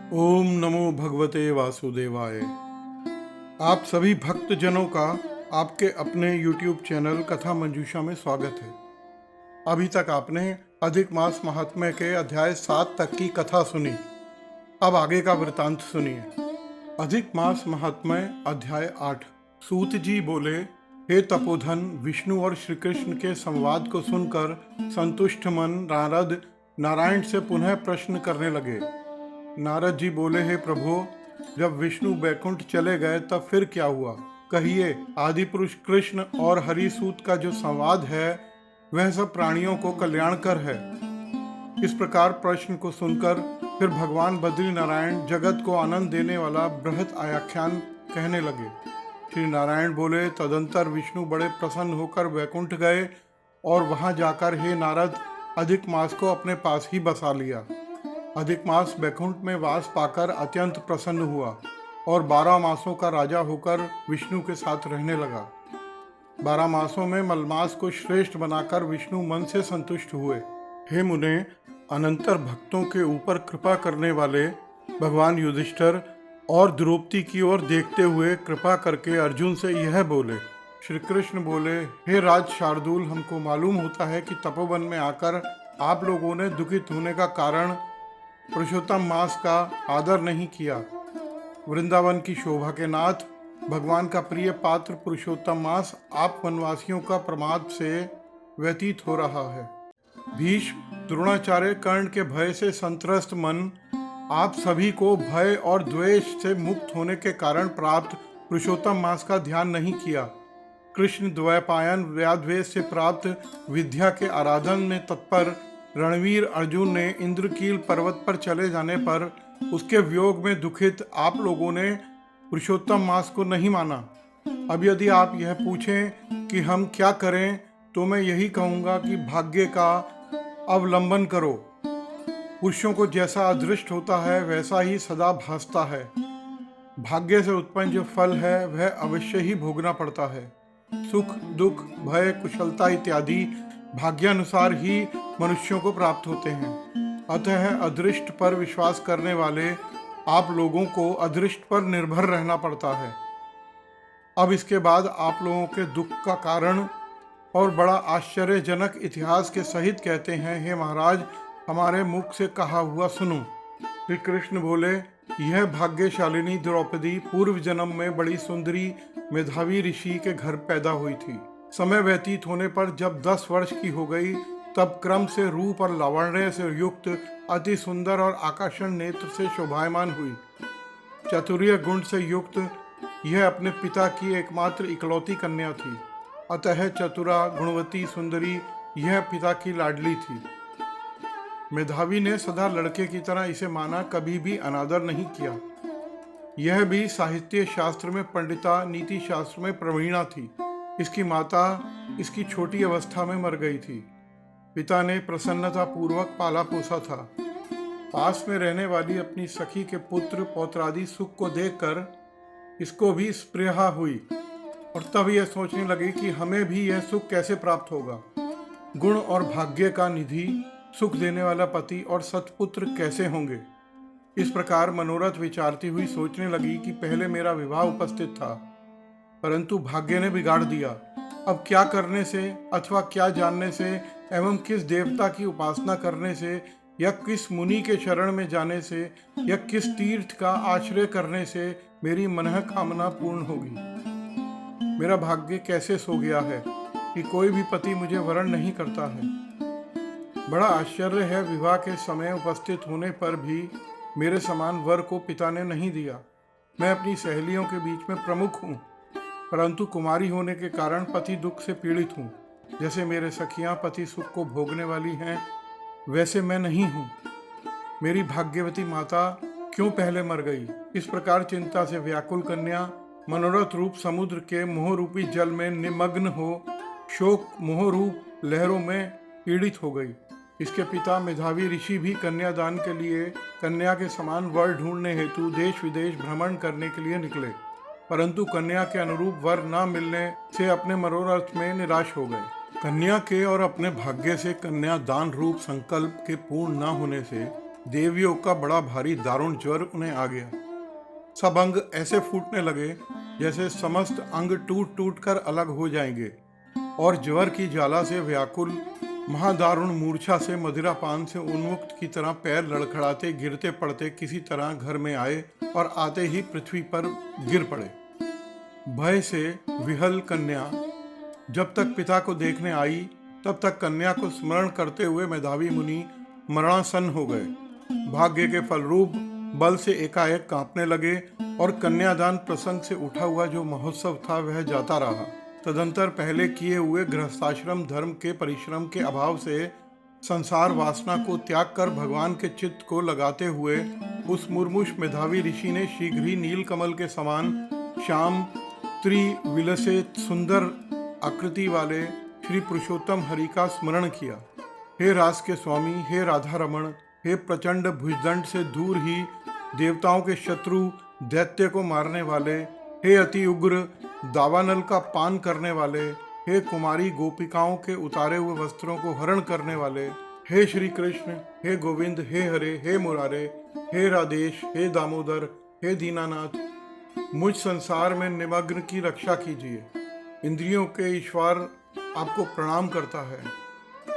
ओम नमो भगवते वासुदेवाय। आप सभी भक्तजनों का आपके अपने YouTube चैनल कथा मंजूषा में स्वागत है। अभी तक आपने अधिक मास महात्म्य के अध्याय 7 तक की कथा सुनी। अब आगे का वृतांत सुनिए। अधिक मास महात्म्य अध्याय 8। सूत जी बोले, हे तपोधन, विष्णु और श्री कृष्ण के संवाद को सुनकर संतुष्ट मन नारद नारायण से पुनः प्रश्न करने लगे। नारद जी बोले, हे प्रभु, जब विष्णु बैकुंठ चले गए तब फिर क्या हुआ? कहिए, आदि पुरुष कृष्ण और हरिसूत का जो संवाद है वह सब प्राणियों को कल्याणकर है। इस प्रकार प्रश्न को सुनकर फिर भगवान बद्री नारायण जगत को आनंद देने वाला बृहत आख्यान कहने लगे। श्री नारायण बोले, तदंतर विष्णु बड़े प्रसन्न होकर वैकुंठ गए और वहां जाकर हे नारद अधिक मास को अपने पास ही बसा लिया। अधिक मास वैकुंठ में वास पाकर अत्यंत प्रसन्न हुआ और 12 मासों का राजा होकर विष्णु के साथ रहने लगा। 12 मासों में मलमास को श्रेष्ठ बनाकर विष्णु मन से संतुष्ट हुए। हे मुने, अनंतर भक्तों के ऊपर कृपा करने वाले भगवान युधिष्ठिर और द्रौपदी की ओर देखते हुए कृपा करके अर्जुन से यह बोले। श्री कृष्ण बोले, हे राज शार्दूल, हमको मालूम होता है कि तपोवन में आकर आप लोगों ने दुखित होने का कारण पुरुषोत्तम मास का आदर नहीं किया। वृंदावन की शोभा के नाथ भगवान का प्रिय पात्र पुरुषोत्तम मास आप वनवासियों का प्रमाद से व्यतीत हो रहा है। भीष्म, द्रोणाचार्य, कर्ण के भय से संत्रस्त मन आप सभी को भय और द्वेष से मुक्त होने के कारण प्राप्त पुरुषोत्तम मास का ध्यान नहीं किया। कृष्ण द्वैपायन व्याद्वेष से प्राप्त विद्या के आराधन में तत्पर रणवीर अर्जुन ने इंद्रकील पर्वत पर चले जाने पर उसके वियोग में दुखित आप लोगों ने पुरुषोत्तम मास को नहीं माना। अब यदि आप यह पूछें कि हम क्या करें, तो मैं यही कहूँगा कि भाग्य का अवलंबन करो। पुरुषों को जैसा अदृष्ट होता है वैसा ही सदा भासता है। भाग्य से उत्पन्न जो फल है वह अवश्य ही भोगना पड़ता है। सुख, दुख, भय, कुशलता इत्यादि भाग्यानुसार ही मनुष्यों को प्राप्त होते हैं। अतः अदृष्ट पर विश्वास करने वाले आप लोगों को अदृष्ट पर निर्भर रहना पड़ता है। अब इसके बाद आप लोगों के दुख का कारण और बड़ा आश्चर्यजनक इतिहास के सहित कहते हैं। हे महाराज, हमारे मुख से कहा हुआ सुनो। श्री कृष्ण बोले, यह भाग्यशालिनी द्रौपदी पूर्व जन्म में बड़ी सुंदरी मेधावी ऋषि के घर पैदा हुई थी। समय व्यतीत होने पर जब 10 वर्ष की हो गई तब क्रम से रूप और लावण्य से युक्त अति सुंदर और आकर्षण नेत्र से शोभायमान हुई। चातुर्य गुण से युक्त यह अपने पिता की एकमात्र इकलौती कन्या थी। अतः चतुरा, गुणवती, सुंदरी यह पिता की लाडली थी। मेधावी ने सदा लड़के की तरह इसे माना, कभी भी अनादर नहीं किया। यह भी साहित्य शास्त्र में पंडिता, नीति शास्त्र में प्रवीणा थी। इसकी माता इसकी छोटी अवस्था में मर गई थी। पिता ने प्रसन्नता पूर्वक पाला पोसा था। पास में रहने वाली अपनी सखी के पुत्र पौत्रादि सुख को देखकर इसको भी स्पृहा हुई और तब यह सोचने लगी कि हमें भी यह सुख कैसे प्राप्त होगा। गुण और भाग्य का निधि, सुख देने वाला पति और सत्पुत्र कैसे होंगे। इस प्रकार मनोरथ विचारती हुई सोचने लगी कि पहले मेरा विवाह उपस्थित था, परंतु भाग्य ने बिगाड़ दिया। अब क्या करने से अथवा क्या जानने से एवं किस देवता की उपासना करने से या किस मुनि के शरण में जाने से या किस तीर्थ का आश्रय करने से मेरी मनः कामना पूर्ण होगी। मेरा भाग्य कैसे सो गया है कि कोई भी पति मुझे वरण नहीं करता है। बड़ा आश्चर्य है, विवाह के समय उपस्थित होने पर भी मेरे समान वर को पिता ने नहीं दिया। मैं अपनी सहेलियों के बीच में प्रमुख हूँ, परंतु कुमारी होने के कारण पति दुख से पीड़ित हूँ। जैसे मेरे सखियाँ पति सुख को भोगने वाली हैं, वैसे मैं नहीं हूँ। मेरी भाग्यवती माता क्यों पहले मर गई। इस प्रकार चिंता से व्याकुल कन्या मनोरथ रूप समुद्र के मोहरूपी जल में निमग्न हो शोक मोहरूप लहरों में पीड़ित हो गई। इसके पिता मेधावी ऋषि भी कन्यादान के लिए कन्या के समान वर ढूंढने हेतु देश विदेश भ्रमण करने के लिए निकले, परंतु कन्या के अनुरूप वर न मिलने से अपने मनोरथ में निराश हो गए। कन्या के और अपने भाग्य से कन्या दान रूप संकल्प के पूर्ण न होने से देवियों का बड़ा भारी दारुण ज्वर उन्हें आ गया। सब अंग ऐसे फूटने लगे जैसे समस्त अंग टूट टूट कर अलग हो जाएंगे, और ज्वर की ज्वाला से व्याकुल महादारुण मूर्छा से मदिरापान से उन्मुक्त की तरह पैर लड़खड़ाते गिरते पड़ते किसी तरह घर में आए और आते ही पृथ्वी पर गिर पड़े। भय से विहल कन्या जब तक पिता को देखने आई तब तक कन्या को स्मरण करते हुए मेधावी मुनि मरणासन हो गए। भाग्य के फलरूप बल से एकाएक कांपने लगे और कन्यादान प्रसंग से उठा हुआ जो महोत्सव था वह जाता रहा। तदंतर पहले किए हुए गृहस्थाश्रम धर्म के परिश्रम के अभाव से संसार वासना को त्याग कर भगवान के चित्त को लगाते हुए उस मुर्मुष मेधावी ऋषि ने शीघ्र ही नीलकमल के समान श्याम त्रिविलसित सुंदर आकृति वाले श्री पुरुषोत्तम हरि का स्मरण किया। हे रास के स्वामी, हे राधा रमण, हे प्रचंड भुजदंड से दूर ही देवताओं के शत्रु दैत्य को मारने वाले, हे अति उग्र दावानल का पान करने वाले, हे कुमारी गोपिकाओं के उतारे हुए वस्त्रों को हरण करने वाले, हे श्री कृष्ण, हे गोविंद, हे हरे, हे मुरारे, हे राधेश, हे दामोदर, हे दीनानाथ, मुझ संसार में निमग्न की रक्षा कीजिए। इंद्रियों के ईश्वर आपको प्रणाम करता है।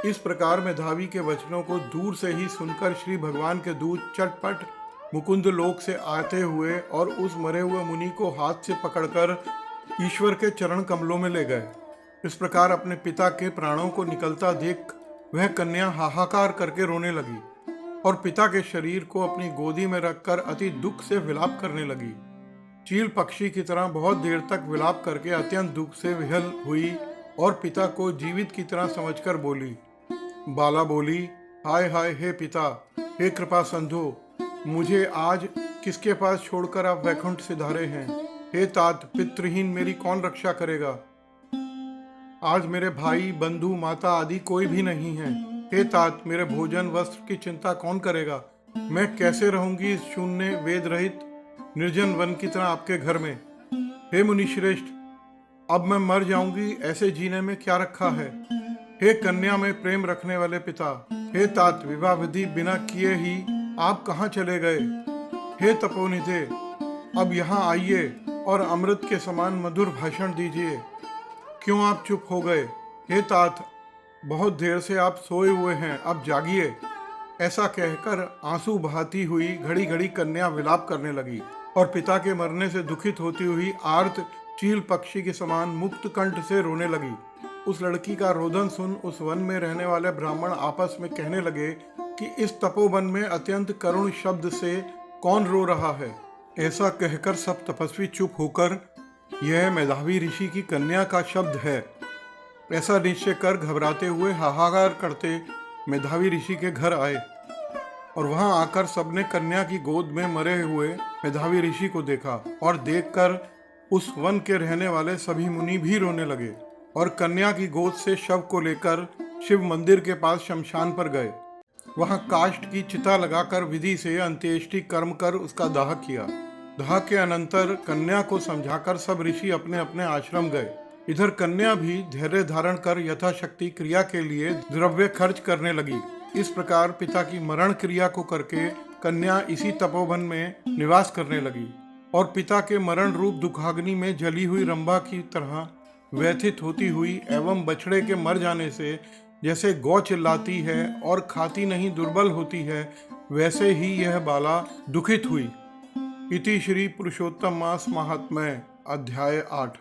इस प्रकार मेधावी के वचनों को दूर से ही सुनकर श्री भगवान के दूत चटपट मुकुंद लोक से आते हुए और उस मरे हुए मुनि को हाथ से पकड़कर ईश्वर के चरण कमलों में ले गए। इस प्रकार अपने पिता के प्राणों को निकलता देख वह कन्या हाहाकार करके रोने लगी और पिता के शरीर को अपनी गोदी में रखकर अति दुख से विलाप करने लगी। चील पक्षी की तरह बहुत देर तक विलाप करके अत्यंत दुख से विहल हुई और पिता को जीवित की तरह समझकर बोली। बाला बोली, हाय हाय हे पिता, हे कृपा संधो, मुझे आज किसके पास छोड़कर आप वैकुंठ सिधारे हैं। हे तात, पितृहीन मेरी कौन रक्षा करेगा। आज मेरे भाई बंधु माता आदि कोई भी नहीं है। हे तात, मेरे भोजन वस्त्र की चिंता कौन करेगा। मैं कैसे रहूंगी इस शून्य वेद रहित निर्जन वन की तरह आपके घर में। हे मुनिश्रेष्ठ, अब मैं मर जाऊंगी, ऐसे जीने में क्या रखा है। हे कन्या में प्रेम रखने वाले पिता, हे तात, विवाह विधि बिना किए ही आप कहाँ चले गए। हे तपोनिधे, अब यहाँ आइए और अमृत के समान मधुर भाषण दीजिए। क्यों आप चुप हो गए। हे तात, बहुत देर से आप सोए हुए हैं, अब जागिए। ऐसा कहकर आंसू बहाती हुई घड़ी घड़ी कन्या विलाप करने लगी और पिता के मरने से दुखित होती हुई आर्त चील पक्षी के समान मुक्त कंठ से रोने लगी। उस लड़की का रोदन सुन उस वन में रहने वाले ब्राह्मण आपस में कहने लगे कि इस तपोवन में अत्यंत करुण शब्द से कौन रो रहा है। ऐसा कहकर सब तपस्वी चुप होकर यह मेधावी ऋषि की कन्या का शब्द है ऐसा निश्चय कर घबराते हुए हाहाकार करते मेधावी ऋषि के घर आए और वहां आकर सबने कन्या की गोद में मरे हुए मेधावी ऋषि को देखा और देखकर उस वन के रहने वाले सभी मुनि भी रोने लगे और कन्या की गोद से शव को लेकर शिव मंदिर के पास शमशान पर गए। वहां काष्ठ की चिता लगाकर विधि से अंत्येष्टि कर्म कर उसका दाह किया। दाह के अनंतर कन्या को समझाकर सब ऋषि अपने अपने आश्रम गए। इधर कन्या भी धैर्य धारण कर यथाशक्ति क्रिया के लिए द्रव्य खर्च करने लगी। इस प्रकार पिता की मरण क्रिया को करके कन्या इसी तपोवन में निवास करने लगी और पिता के मरण रूप दुखाग्नि में जली हुई रंभा की तरह व्यथित होती हुई एवं बछड़े के मर जाने से जैसे गौ चिल्लाती है और खाती नहीं दुर्बल होती है, वैसे ही यह बाला दुखित हुई। इति श्री पुरुषोत्तम मास महात्म्य अध्याय 8।